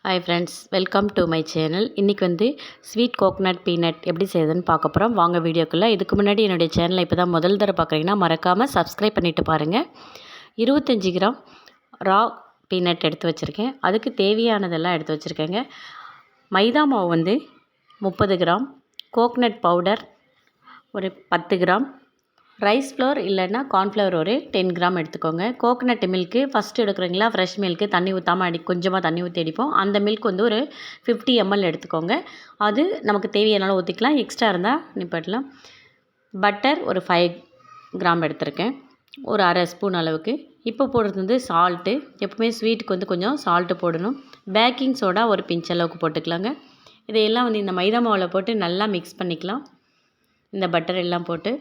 Hi friends, welcome to my channel. இன்றைக்கி வந்து sweet coconut peanut எப்படி செய்யுதுன்னு பார்க்க போகிறோம். வாங்க வீடியோக்குள்ளே. இதுக்கு முன்னாடி என்னுடைய சேனலை இப்போ தான் முதல் தடவை பார்க்குறீங்கன்னா மறக்காமல் சப்ஸ்கிரைப் பண்ணிவிட்டு பாருங்கள். 25 கிராம் ரா பீனட் எடுத்து வச்சுருக்கேன். அதுக்கு தேவையானதெல்லாம் எடுத்து வச்சுருக்கேங்க. மைதா மாவு வந்து 30 கிராம், கோகனட் பவுடர் ஒரு 10 கிராம், ரைஸ் ஃப்ளோர் இல்லைன்னா கார்ன்ஃப்ளவர் ஒரு 10 கிராம் எடுத்துக்கோங்க. கோகனட் மில்க்கு ஃபஸ்ட்டு எடுக்கிறீங்களா, ஃப்ரெஷ் மில்க்கு தண்ணி ஊற்றாமல் கொஞ்சமாக தண்ணி ஊற்றி அடிப்போம். அந்த மில்க் வந்து ஒரு 50 ml எடுத்துக்கோங்க. அது நமக்கு தேவையானாலும் ஊற்றிக்கலாம், எக்ஸ்ட்ரா இருந்தால் நிப்பாட்டலாம். பட்டர் ஒரு 5 கிராம் எடுத்திருக்கேன், ஒரு அரை ஸ்பூன் அளவுக்கு. இப்போ போடுறது வந்து சால்ட்டு. எப்பவுமே ஸ்வீட்டுக்கு வந்து கொஞ்சம் சால்ட்டு போடணும். பேக்கிங் சோடா ஒரு பிஞ்ச் அளவுக்கு போட்டுக்கலாங்க. இதையெல்லாம் வந்து இந்த மைதா மாவில் போட்டு நல்லா மிக்ஸ் பண்ணிக்கலாம். இந்த பட்டர் எல்லாம் போட்டு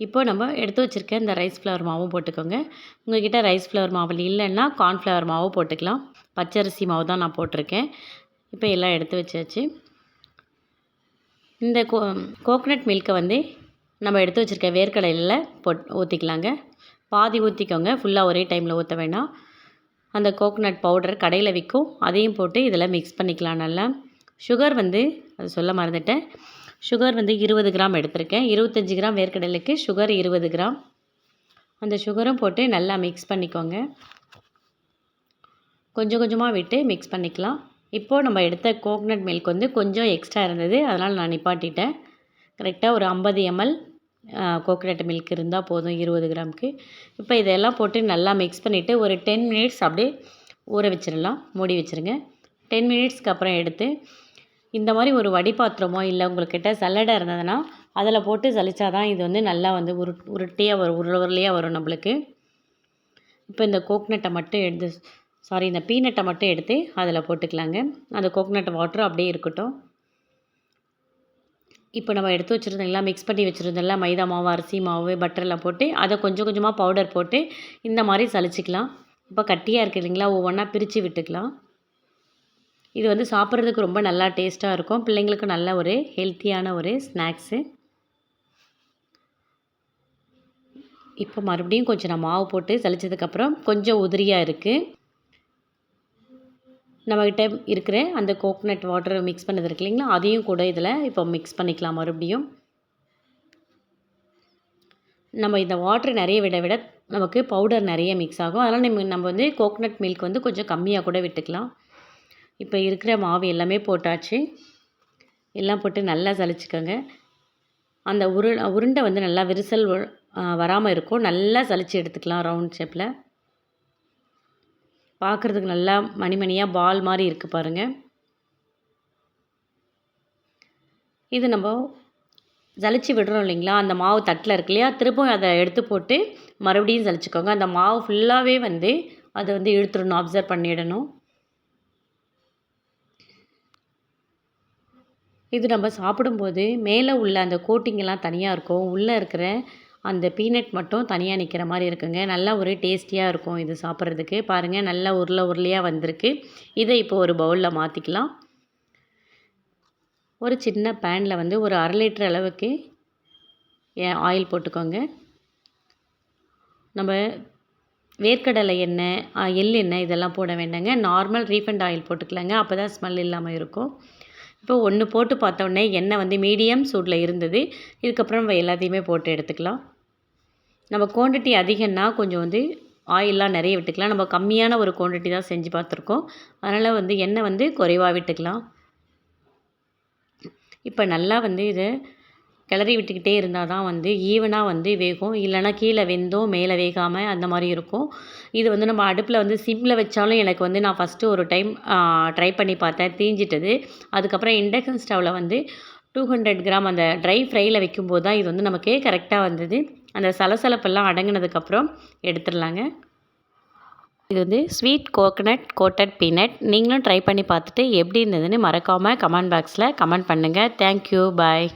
இப்போ நம்ம எடுத்து வச்சுருக்க இந்த ரைஸ் ஃப்ளவர் மாவும் போட்டுக்கோங்க. உங்கள்கிட்ட ரைஸ் ஃப்ளவர் மாவு இல்லைன்னா கார்ன்ஃப்ளவர் மாவும் போட்டுக்கலாம். பச்சரிசி மாவு தான் நான் போட்டிருக்கேன். இப்போ எல்லாம் எடுத்து வச்சாச்சு. இந்த கோகனட் மில்க்கை வந்து நம்ம எடுத்து வச்சுருக்க வேர்க்கடலையில் ஊற்றிக்கலாங்க. பாதி ஊற்றிக்கோங்க, ஃபுல்லாக ஒரே டைமில் ஊற்ற வேண்டாம். அந்த கோகனட் பவுடர் கடையில் விற்கும், அதையும் போட்டு இதில் மிக்ஸ் பண்ணிக்கலாம் நல்லா. சுகர் வந்து அது சொல்ல மறந்துட்டேன். சுகர் வந்து 20 கிராம் எடுத்திருக்கேன். 25 கிராம் வேர்க்கடலைக்கு சுகர் 20 கிராம். அந்த சுகரும் போட்டு நல்லா மிக்ஸ் பண்ணிக்கோங்க. கொஞ்சம் கொஞ்சமாக விட்டு மிக்ஸ் பண்ணிக்கலாம். இப்போது நம்ம எடுத்த கோகனட் மில்க் வந்து கொஞ்சம் எக்ஸ்ட்ரா இருந்தது, அதனால் நான் நிப்பாட்டிட்டேன். கரெக்டாக ஒரு 50 ml கோகனட் மில்க் இருந்தால் போதும் 20 கிராமுக்கு. இப்போ இதெல்லாம் போட்டு நல்லா மிக்ஸ் பண்ணிவிட்டு ஒரு 10 மினிட்ஸ் அப்படியே ஊற வச்சிடலாம். மூடி வச்சுருங்க. 10 மினிட்ஸ்க்கு அப்புறம் எடுத்து இந்த மாதிரி ஒரு வடிபாத்திரமோ இல்லை உங்கள்கிட்ட சல்லடாக இருந்ததுன்னா அதில் போட்டு சலிச்சா தான் இது வந்து நல்லா வந்து உருட்டையாக வரும், உருளையாக வரும் நம்மளுக்கு. இப்போ இந்த கோகனட்டை மட்டும் இந்த பீனட்டை மட்டும் எடுத்து அதில் போட்டுக்கலாங்க. அந்த கோகனட் வாட்டர் அப்படியே இருக்கட்டும். இப்போ நம்ம எடுத்து வச்சுருந்தெல்லாம் மிக்ஸ் பண்ணி வச்சுருந்தெல்லாம் மைதா மாவு, அரிசி மாவு, பட்டரெல்லாம் போட்டு அதை கொஞ்சம் கொஞ்சமாக பவுடர் போட்டு இந்த மாதிரி சலிச்சிக்கலாம். இப்போ கட்டியாக இருக்குது இல்லைங்களா, ஒவ்வொன்றா பிரித்து விட்டுக்கலாம். இது வந்து சாப்பிட்றதுக்கு ரொம்ப நல்லா டேஸ்ட்டாக இருக்கும். பிள்ளைங்களுக்கு நல்ல ஒரு ஹெல்த்தியான ஒரு ஸ்நாக்ஸு. இப்போ மறுபடியும் கொஞ்சம் நான் மாவு போட்டு சலிச்சதுக்கப்புறம் கொஞ்சம் உதிரியாக இருக்குது. நம்மக்கிட்ட இருக்கிற அந்த கோகனட் வாட்டர் மிக்ஸ் பண்ணது இருக்கு இல்லைங்களா, அதையும் கூட இதில் இப்போ மிக்ஸ் பண்ணிக்கலாம். மறுபடியும் நம்ம இந்த வாட்டர் நிறைய விட நமக்கு பவுடர் நிறைய மிக்ஸ் ஆகும். அதனால் நம்ம வந்து கோகனட் மில்க் வந்து கொஞ்சம் கம்மியாக கூட விட்டுக்கலாம். இப்போ இருக்கிற மாவு எல்லாமே போட்டாச்சு. எல்லாம் போட்டு நல்லா சலிச்சுக்கோங்க. அந்த உருண்டை வந்து நல்லா விரிசல் வராமல் இருக்கும். நல்லா சலிச்சு எடுத்துக்கலாம். ரவுண்ட் ஷேப்பில் பார்க்குறதுக்கு நல்லா மணிமணியாக பால் மாதிரி இருக்குது பாருங்கள். இது நம்ம சலிச்சு விடுறோம் இல்லைங்களா, அந்த மாவு தட்டில் இருக்கு இல்லையா, திரும்பவும் அதை எடுத்து போட்டு மறுபடியும் சலிச்சுக்கோங்க. அந்த மாவு ஃபுல்லாகவே வந்து அதை வந்து இழுத்துடணும், அப்சர்வ் பண்ணிடணும். இது நம்ம சாப்பிடும்போது மேலே உள்ள அந்த கோட்டிங்கெல்லாம் தனியாக இருக்கும், உள்ளே இருக்கிற அந்த பீனட் மட்டும் தனியாக நிற்கிற மாதிரி இருக்குங்க. நல்லா ஒரு டேஸ்டியாக இருக்கும் இது சாப்பிட்றதுக்கு. பாருங்கள், நல்லா உருளையாக வந்திருக்கு. இதை இப்போ ஒரு பவுலில் மாற்றிக்கலாம். ஒரு சின்ன பேனில் வந்து ஒரு 1/2 லிட்டர் அளவுக்கு ஆயில் போட்டுக்கோங்க. நம்ம வேர்க்கடலை எண்ணெய், எள்ளெண்ணெய் இதெல்லாம் போட வேண்டாங்க. நார்மல் ரீஃபண்ட் ஆயில் போட்டுக்கலாங்க. அப்போ தான் ஸ்மெல் இல்லாமல் இருக்கும். இப்போ ஒன்று போட்டு பார்த்தோன்னே எண்ணெய் வந்து மீடியம் சூடில் இருந்தது. இதுக்கப்புறம் நம்ம எல்லாத்தையுமே போட்டு எடுத்துக்கலாம். நம்ம குவான்டிட்டி அதிகம்னா கொஞ்சம் வந்து ஆயிலெலாம் நிறைய விட்டுக்கலாம். நம்ம கம்மியான ஒரு குவான்டிட்டி தான் செஞ்சு பார்த்துருக்கோம். அதனால் வந்து எண்ணெய் வந்து குறைவாக விட்டுக்கலாம். இப்போ நல்லா வந்து இதை கிளறி விட்டுக்கிட்டே இருந்தால் தான் வந்து ஈவனாக வந்து வேகும். இல்லைனா கீழே வெந்தும் மேலே வேகாமல் அந்த மாதிரி இருக்கும். இது வந்து நம்ம அடுப்பில் வந்து சிம்மில் வச்சாலும் எனக்கு வந்து நான் ஃபஸ்ட்டு ஒரு டைம் ட்ரை பண்ணி பார்த்தேன், தீஞ்சிட்டது. அதுக்கப்புறம் இண்டக்ஷன் ஸ்டவ்வில் வந்து 200 கிராம் அந்த ட்ரை ஃப்ரையில் வைக்கும்போது தான் இது வந்து நமக்கு கரெக்டாக வந்தது. அந்த சலசலப்பெல்லாம் அடங்கினதுக்கப்புறம் எடுத்துடலாங்க. இது வந்து ஸ்வீட் கோகனட் கோட்டட் பீனட். நீங்களும் ட்ரை பண்ணி பார்த்துட்டு எப்படி இருந்ததுன்னு மறக்காமல் கமெண்ட் பாக்ஸில் கமெண்ட் பண்ணுங்கள். தேங்க்யூ, பாய்.